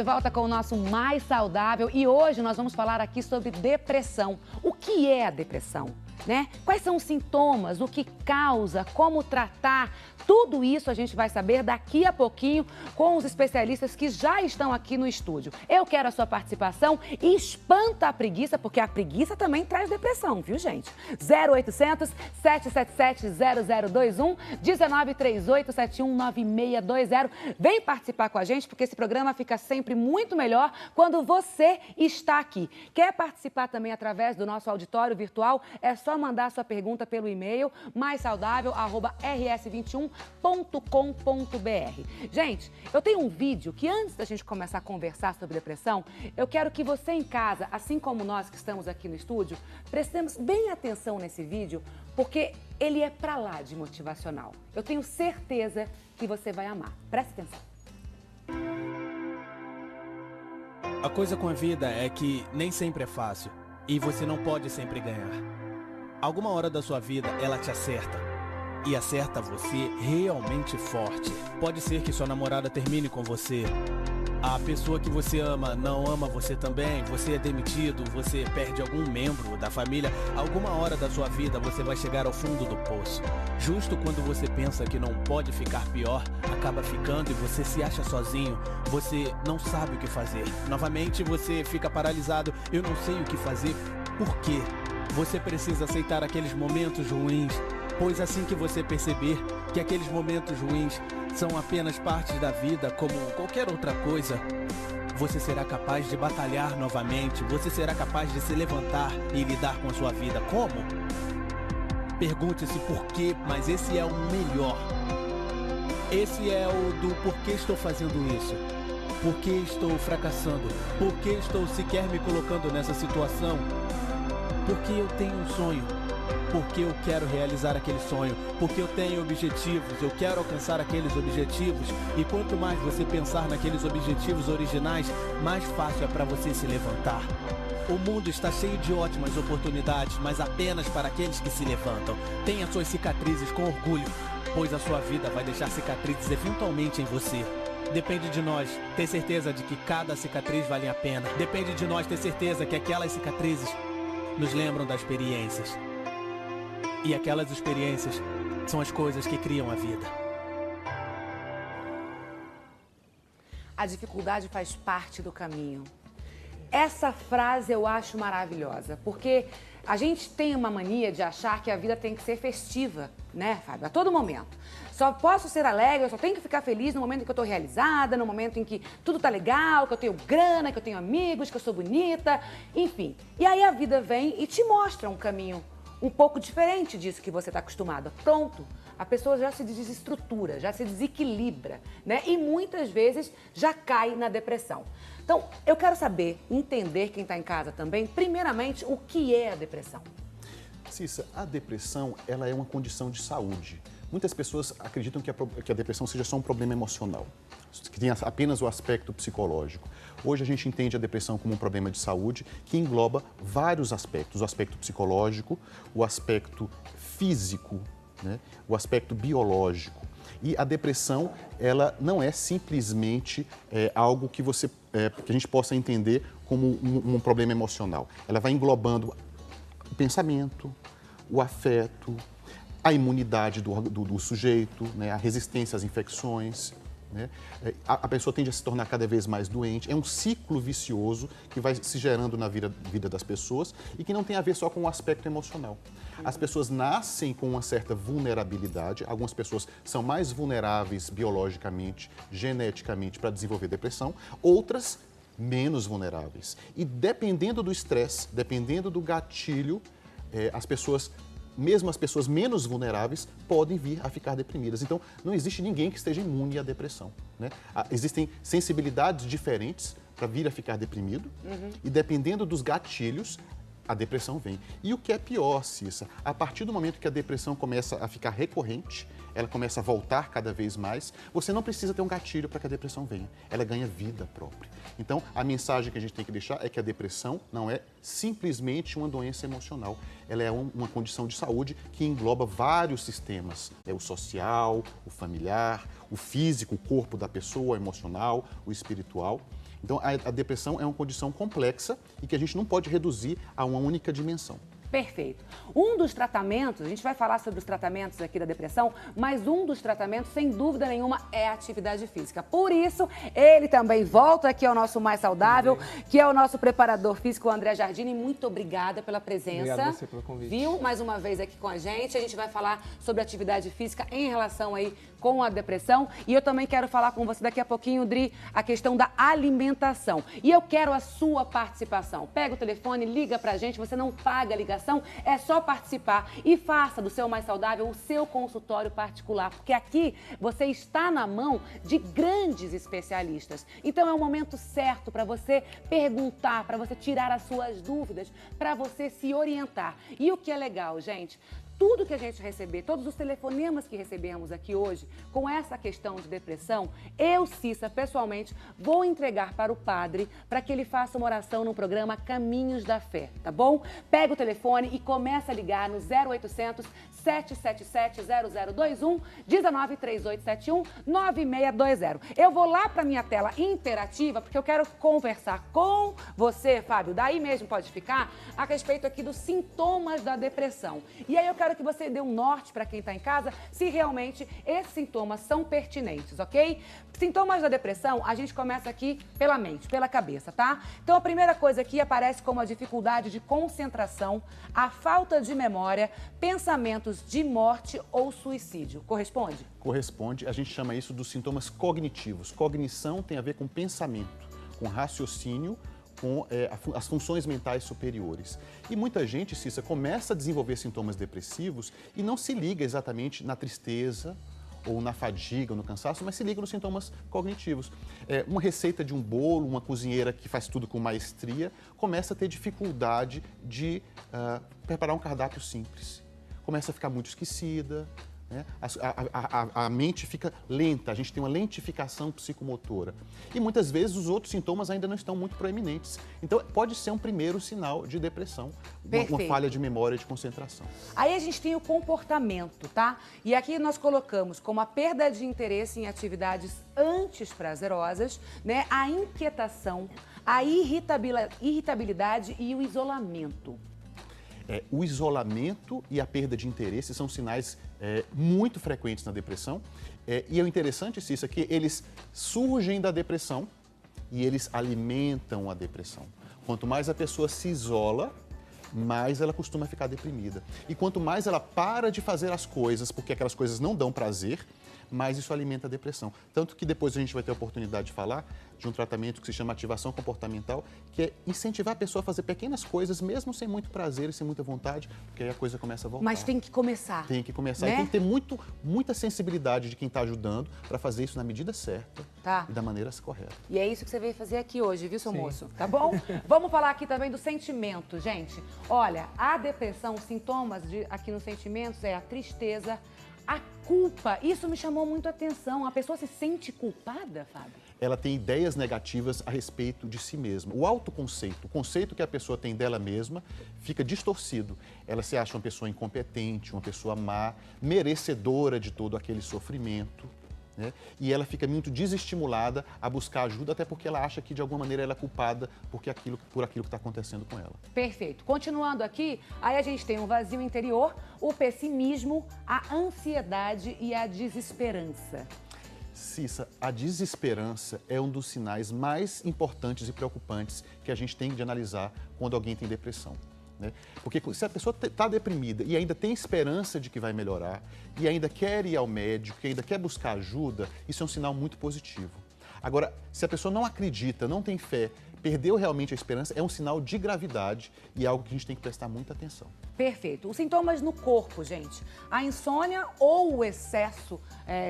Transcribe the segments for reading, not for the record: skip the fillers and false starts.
de volta com o nosso Mais Saudável e hoje nós vamos falar aqui sobre depressão. O que é a depressão? Né? Quais são os sintomas, o que causa, como tratar? Tudo isso a gente vai saber daqui a pouquinho com os especialistas que já estão aqui no estúdio. Eu quero a sua participação e espanta a preguiça, porque a preguiça também traz depressão, viu, gente? 0800 777 0021 1938 719620. Vem participar com a gente, porque esse programa fica sempre muito melhor quando você está aqui. Quer participar também através do nosso auditório virtual? É só mandar sua pergunta pelo e-mail maissaudável@rs21.com.br. Gente, eu tenho um vídeo que antes da gente começar a conversar sobre depressão, eu quero que você em casa, assim como nós que estamos aqui no estúdio, prestemos bem atenção nesse vídeo, porque ele é pra lá de motivacional. Eu tenho certeza que você vai amar. Preste atenção. A coisa com a vida é que nem sempre é fácil e você não pode sempre ganhar. Alguma hora da sua vida ela te acerta e acerta você realmente forte. Pode ser que sua namorada termine com você, a pessoa que você ama não ama você também, você é demitido, você perde algum membro da família. Alguma hora da sua vida você vai chegar ao fundo do poço. Justo quando você pensa que não pode ficar pior, acaba ficando e você se acha sozinho. Você não sabe o que fazer. Novamente você fica paralisado. Eu não sei o que fazer. Por quê? Você precisa aceitar aqueles momentos ruins, pois assim que você perceber que aqueles momentos ruins são apenas partes da vida, como qualquer outra coisa, você será capaz de batalhar novamente, você será capaz de se levantar e lidar com a sua vida. Como? Pergunte-se por quê, mas esse é o melhor. Esse é o do porquê estou fazendo isso. Por que estou fracassando? Por que estou sequer me colocando nessa situação? Porque eu tenho um sonho, porque eu quero realizar aquele sonho, porque eu tenho objetivos, eu quero alcançar aqueles objetivos. E quanto mais você pensar naqueles objetivos originais, mais fácil é para você se levantar. O mundo está cheio de ótimas oportunidades, mas apenas para aqueles que se levantam. Tenha suas cicatrizes com orgulho, pois a sua vida vai deixar cicatrizes eventualmente em você. Depende de nós ter certeza de que cada cicatriz vale a pena. Depende de nós ter certeza que aquelas cicatrizes nos lembram das experiências. E aquelas experiências são as coisas que criam a vida. A dificuldade faz parte do caminho. Essa frase eu acho maravilhosa, porque a gente tem uma mania de achar que a vida tem que ser festiva, né, Fábio? A todo momento. Só posso ser alegre, eu só tenho que ficar feliz no momento em que eu tô realizada, no momento em que tudo tá legal, que eu tenho grana, que eu tenho amigos, que eu sou bonita, enfim. E aí a vida vem e te mostra um caminho um pouco diferente disso que você está acostumada. Pronto, a pessoa já se desestrutura, já se desequilibra, né? E muitas vezes já cai na depressão. Então, eu quero saber, entender quem está em casa também, primeiramente, o que é a depressão? Cissa, a depressão ela é uma condição de saúde. Muitas pessoas acreditam que a depressão seja só um problema emocional, que tenha apenas o aspecto psicológico. Hoje a gente entende a depressão como um problema de saúde que engloba vários aspectos, o aspecto psicológico, o aspecto físico, né? O aspecto biológico. E a depressão, ela não é simplesmente algo que a gente possa entender como um problema emocional. Ela vai englobando o pensamento, o afeto, a imunidade do sujeito, né? A resistência às infecções, né? A pessoa tende a se tornar cada vez mais doente. É um ciclo vicioso que vai se gerando na vida das pessoas e que não tem a ver só com o aspecto emocional. As pessoas nascem com uma certa vulnerabilidade, algumas pessoas são mais vulneráveis biologicamente, geneticamente para desenvolver depressão, outras menos vulneráveis. E dependendo do estresse, dependendo do gatilho, mesmo as pessoas menos vulneráveis podem vir a ficar deprimidas. Então, não existe ninguém que esteja imune à depressão, né? Existem sensibilidades diferentes para vir a ficar deprimido e dependendo dos gatilhos, a depressão vem. E o que é pior, Cissa, a partir do momento que a depressão começa a ficar recorrente, ela começa a voltar cada vez mais, você não precisa ter um gatilho para que a depressão venha, ela ganha vida própria. Então, a mensagem que a gente tem que deixar é que a depressão não é simplesmente uma doença emocional, ela é uma condição de saúde que engloba vários sistemas, o social, o familiar, o físico, o corpo da pessoa, o emocional, o espiritual. Então, a depressão é uma condição complexa e que a gente não pode reduzir a uma única dimensão. Perfeito. Um dos tratamentos, a gente vai falar sobre os tratamentos aqui da depressão, mas um dos tratamentos, sem dúvida nenhuma, é a atividade física. Por isso, ele também volta aqui ao nosso Mais Saudável, que é o nosso preparador físico, o André Jardini. Muito obrigada pela presença. Obrigado a você pelo convite. Viu? Mais uma vez aqui com a gente. A gente vai falar sobre atividade física em relação aí com a depressão. E eu também quero falar com você daqui a pouquinho, Dri, a questão da alimentação. E eu quero a sua participação. Pega o telefone, liga pra gente, você não paga a ligação, é só participar e faça do seu Mais Saudável o seu consultório particular, porque aqui você está na mão de grandes especialistas. Então é o momento certo para você perguntar, para você tirar as suas dúvidas, para você se orientar. E o que é legal, gente? Tudo que a gente receber, todos os telefonemas que recebemos aqui hoje, com essa questão de depressão, eu, Cissa, pessoalmente, vou entregar para o padre para que ele faça uma oração no programa Caminhos da Fé, tá bom? Pega o telefone e começa a ligar no 0800 777 0021 19 3871 9620. Eu vou lá para minha tela interativa porque eu quero conversar com você, Fábio, daí mesmo pode ficar, a respeito aqui dos sintomas da depressão. E aí eu quero que você dê um norte para quem está em casa se realmente esses sintomas são pertinentes, ok? Sintomas da depressão, a gente começa aqui pela mente, pela cabeça, tá? Então a primeira coisa aqui aparece como a dificuldade de concentração, a falta de memória, pensamentos de morte ou suicídio. Corresponde? Corresponde, a gente chama isso dos sintomas cognitivos. Cognição tem a ver com pensamento, com raciocínio, com as funções mentais superiores. E muita gente, Cissa, começa a desenvolver sintomas depressivos e não se liga exatamente na tristeza, ou na fadiga, ou no cansaço, mas se liga nos sintomas cognitivos. Uma receita de um bolo, uma cozinheira que faz tudo com maestria, começa a ter dificuldade de preparar um cardápio simples. Começa a ficar muito esquecida, né? A mente fica lenta, a gente tem uma lentificação psicomotora. E muitas vezes os outros sintomas ainda não estão muito proeminentes. Então pode ser um primeiro sinal de depressão, uma falha de memória e de concentração. Aí a gente tem o comportamento, tá? E aqui nós colocamos como a perda de interesse em atividades antes prazerosas, né? A inquietação, a irritabilidade e o isolamento. O isolamento e a perda de interesse são sinais muito frequentes na depressão. E é interessante, Cissa, que eles surgem da depressão e eles alimentam a depressão. Quanto mais a pessoa se isola, mais ela costuma ficar deprimida. E quanto mais ela para de fazer as coisas, porque aquelas coisas não dão prazer, mais isso alimenta a depressão. Tanto que depois a gente vai ter a oportunidade de falar de um tratamento que se chama ativação comportamental, que é incentivar a pessoa a fazer pequenas coisas, mesmo sem muito prazer e sem muita vontade, porque aí a coisa começa a voltar. Mas tem que começar. Tem que começar. Né? E tem que ter muita sensibilidade de quem está ajudando para fazer isso na medida certa e da maneira correta. E é isso que você veio fazer aqui hoje, viu, seu moço? Tá bom? Vamos falar aqui também do sentimento, gente. Olha, a depressão, os sintomas aqui nos sentimentos é a tristeza, a culpa. Isso me chamou muito a atenção. A pessoa se sente culpada, Fábio? Ela tem ideias negativas a respeito de si mesma. O autoconceito, o conceito que a pessoa tem dela mesma, fica distorcido. Ela se acha uma pessoa incompetente, uma pessoa má, merecedora de todo aquele sofrimento, né? E ela fica muito desestimulada a buscar ajuda, até porque ela acha que de alguma maneira ela é culpada por aquilo que está acontecendo com ela. Perfeito. Continuando aqui, aí a gente tem um vazio interior, o pessimismo, a ansiedade e a desesperança. Cissa, a desesperança é um dos sinais mais importantes e preocupantes que a gente tem de analisar quando alguém tem depressão, né? Porque se a pessoa está deprimida e ainda tem esperança de que vai melhorar, e ainda quer ir ao médico, e ainda quer buscar ajuda, isso é um sinal muito positivo. Agora, se a pessoa não acredita, não tem fé, perdeu realmente a esperança, é um sinal de gravidade e é algo que a gente tem que prestar muita atenção. Perfeito. Os sintomas no corpo, gente. A insônia ou o excesso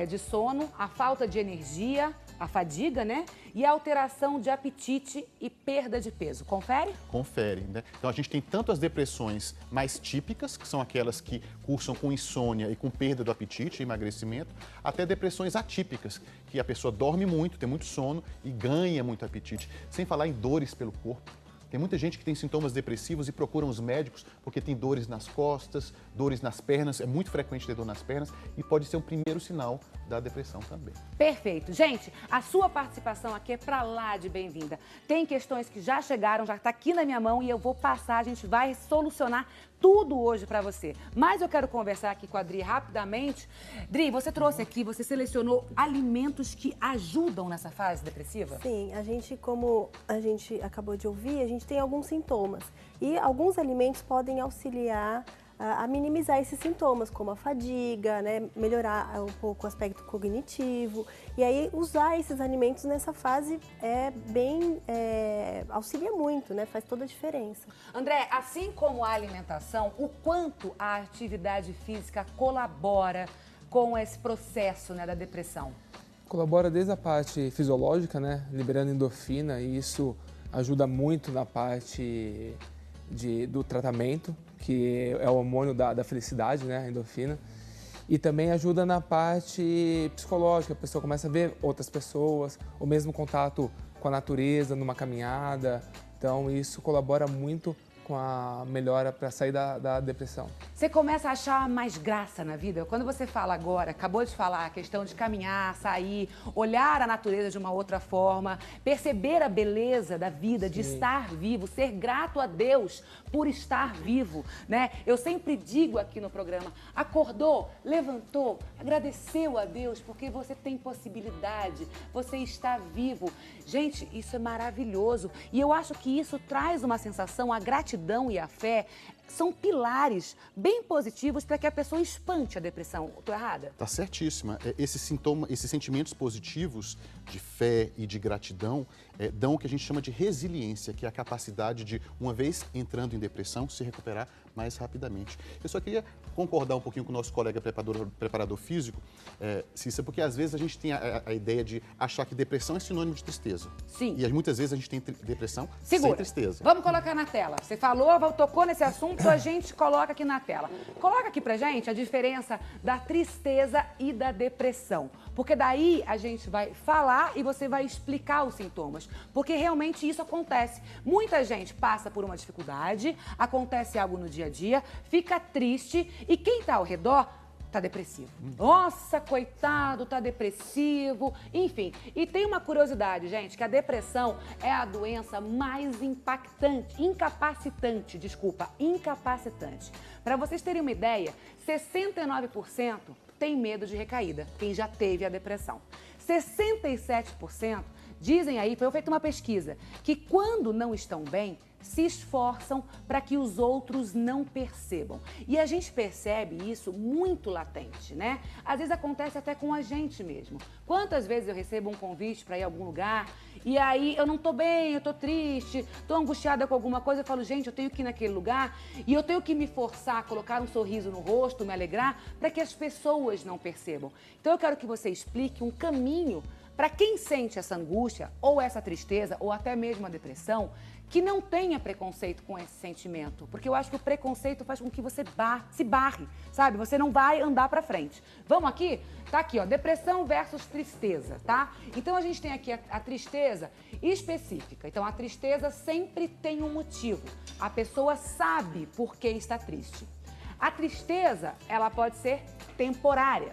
de sono, a falta de energia, a fadiga, né? E a alteração de apetite e perda de peso. Confere? Confere, né? Então a gente tem tanto as depressões mais típicas, que são aquelas que cursam com insônia e com perda do apetite e emagrecimento, até depressões atípicas, que a pessoa dorme muito, tem muito sono e ganha muito apetite. Sem falar em dores pelo corpo, Tem muita gente que tem sintomas depressivos e procuram os médicos porque tem dores nas costas, dores nas pernas, é muito frequente ter dor nas pernas e pode ser um primeiro sinal da depressão também. Perfeito. Gente, a sua participação aqui é pra lá de bem-vinda. Tem questões que já chegaram, já está aqui na minha mão e eu vou passar, a gente vai solucionar tudo hoje para você. Mas eu quero conversar aqui com a Dri rapidamente. Dri, você trouxe aqui, você selecionou alimentos que ajudam nessa fase depressiva? Sim, como a gente acabou de ouvir, a gente tem alguns sintomas. E alguns alimentos podem auxiliar a minimizar esses sintomas, como a fadiga, né, melhorar um pouco o aspecto cognitivo. E aí, usar esses alimentos nessa fase auxilia muito, né, faz toda a diferença. André, assim como a alimentação, o quanto a atividade física colabora com esse processo, né, da depressão? Colabora desde a parte fisiológica, né, liberando endorfina, e isso ajuda muito na parte do tratamento, que é o hormônio da felicidade, né, a endorfina. E também ajuda na parte psicológica, a pessoa começa a ver outras pessoas, o mesmo contato com a natureza, numa caminhada. Então isso colabora muito com a melhora para sair da depressão. Você começa a achar mais graça na vida? Quando você fala agora, acabou de falar a questão de caminhar, sair, olhar a natureza de uma outra forma, perceber a beleza da vida, de estar vivo, ser grato a Deus por estar vivo, né? Eu sempre digo aqui no programa, acordou, levantou, agradeceu a Deus porque você tem possibilidade, você está vivo. Gente, isso é maravilhoso e eu acho que isso traz uma sensação, a gratidão e a fé são pilares bem positivos para que a pessoa espante a depressão. Estou errada? Está certíssima. Esses sentimentos positivos de fé e de gratidão dão o que a gente chama de resiliência, que é a capacidade de, uma vez entrando em depressão, se recuperar mais rapidamente. Eu só queria concordar um pouquinho com o nosso colega preparador físico, Cissa, porque às vezes a gente tem a ideia de achar que depressão é sinônimo de tristeza. Sim. E muitas vezes a gente tem depressão Segura. sem tristeza. Vamos colocar na tela. Você falou, tocou nesse assunto, a gente coloca aqui na tela. Coloca aqui pra gente a diferença da tristeza e da depressão. Porque daí a gente vai falar e você vai explicar os sintomas. Porque realmente isso acontece. Muita gente passa por uma dificuldade, acontece algo no dia a dia, fica triste e quem está ao redor tá depressivo. Nossa, coitado, tá depressivo, enfim. E tem uma curiosidade, gente, que a depressão é a doença mais incapacitante. Para vocês terem uma ideia, 69% tem medo de recaída, quem já teve a depressão. 67% dizem aí, foi feita uma pesquisa, que quando não estão bem, se esforçam para que os outros não percebam. E a gente percebe isso muito latente, né? Às vezes acontece até com a gente mesmo. Quantas vezes eu recebo um convite para ir a algum lugar e aí eu não tô bem, eu tô triste, tô angustiada com alguma coisa, eu falo, gente, eu tenho que ir naquele lugar e eu tenho que me forçar a colocar um sorriso no rosto, me alegrar, para que as pessoas não percebam. Então eu quero que você explique um caminho para quem sente essa angústia ou essa tristeza ou até mesmo a depressão, que não tenha preconceito com esse sentimento, porque eu acho que o preconceito faz com que você se barre, sabe? Você não vai andar pra frente. Vamos aqui? Tá aqui, ó, depressão versus tristeza, tá? Então a gente tem aqui a tristeza específica. Então a tristeza sempre tem um motivo. A pessoa sabe por que está triste. A tristeza, ela pode ser temporária.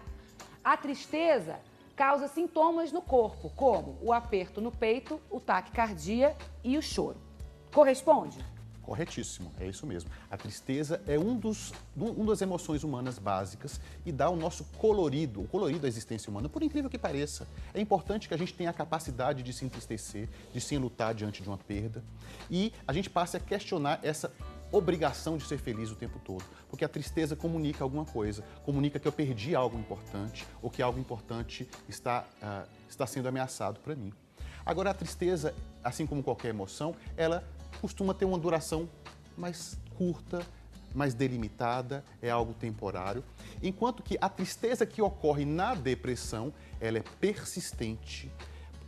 A tristeza causa sintomas no corpo, como o aperto no peito, o taquicardia e o choro. Corresponde? Corretíssimo, é isso mesmo. A tristeza é uma das emoções humanas básicas e dá o nosso colorido, o colorido da existência humana, por incrível que pareça. É importante que a gente tenha a capacidade de se entristecer, de se enlutar diante de uma perda e a gente passe a questionar essa obrigação de ser feliz o tempo todo, porque a tristeza comunica alguma coisa, comunica que eu perdi algo importante ou que algo importante está sendo ameaçado para mim. Agora, a tristeza, assim como qualquer emoção, ela costuma ter uma duração mais curta, mais delimitada, é algo temporário, enquanto que a tristeza que ocorre na depressão, ela é persistente,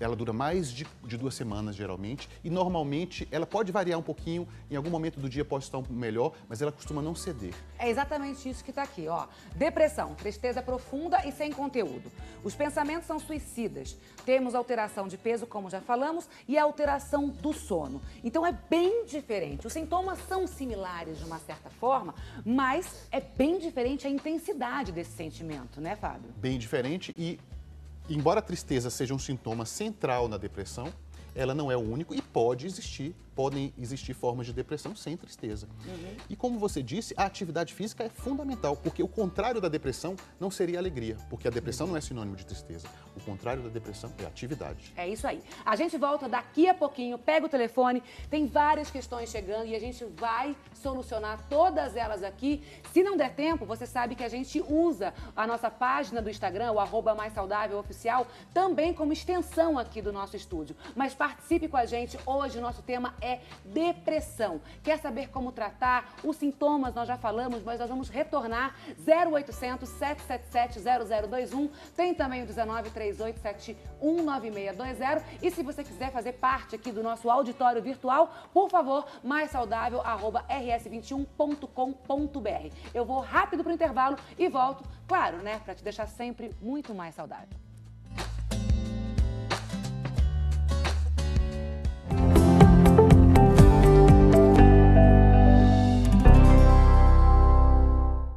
ela dura mais de 2 semanas, geralmente, e normalmente ela pode variar um pouquinho, em algum momento do dia pode estar um pouco melhor, mas ela costuma não ceder. É exatamente isso que está aqui, ó. Depressão, tristeza profunda e sem conteúdo. Os pensamentos são suicidas. Temos alteração de peso, como já falamos, e a alteração do sono. Então é bem diferente. Os sintomas são similares de uma certa forma, mas é bem diferente a intensidade desse sentimento, né, Fábio? Bem diferente e, embora a tristeza seja um sintoma central na depressão, ela não é o único e podem existir formas de depressão sem tristeza. E como você disse, a atividade física é fundamental, porque o contrário da depressão não seria alegria, porque a depressão não é sinônimo de tristeza. O contrário da depressão é atividade. É isso aí. A gente volta daqui a pouquinho, pega o telefone, tem várias questões chegando e a gente vai solucionar todas elas aqui. Se não der tempo, você sabe que a gente usa a nossa página do Instagram, o @maissaudáveloficial, também como extensão aqui do nosso estúdio. Mas participe com a gente. Hoje o nosso tema é depressão. Quer saber como tratar? Os sintomas nós já falamos, mas nós vamos retornar 0800 777 0021. Tem também o 19 3871 9620. E se você quiser fazer parte aqui do nosso auditório virtual, por favor, maissaudável@rs21.com.br. Eu vou rápido pro intervalo e volto, claro, né, para te deixar sempre muito mais saudável.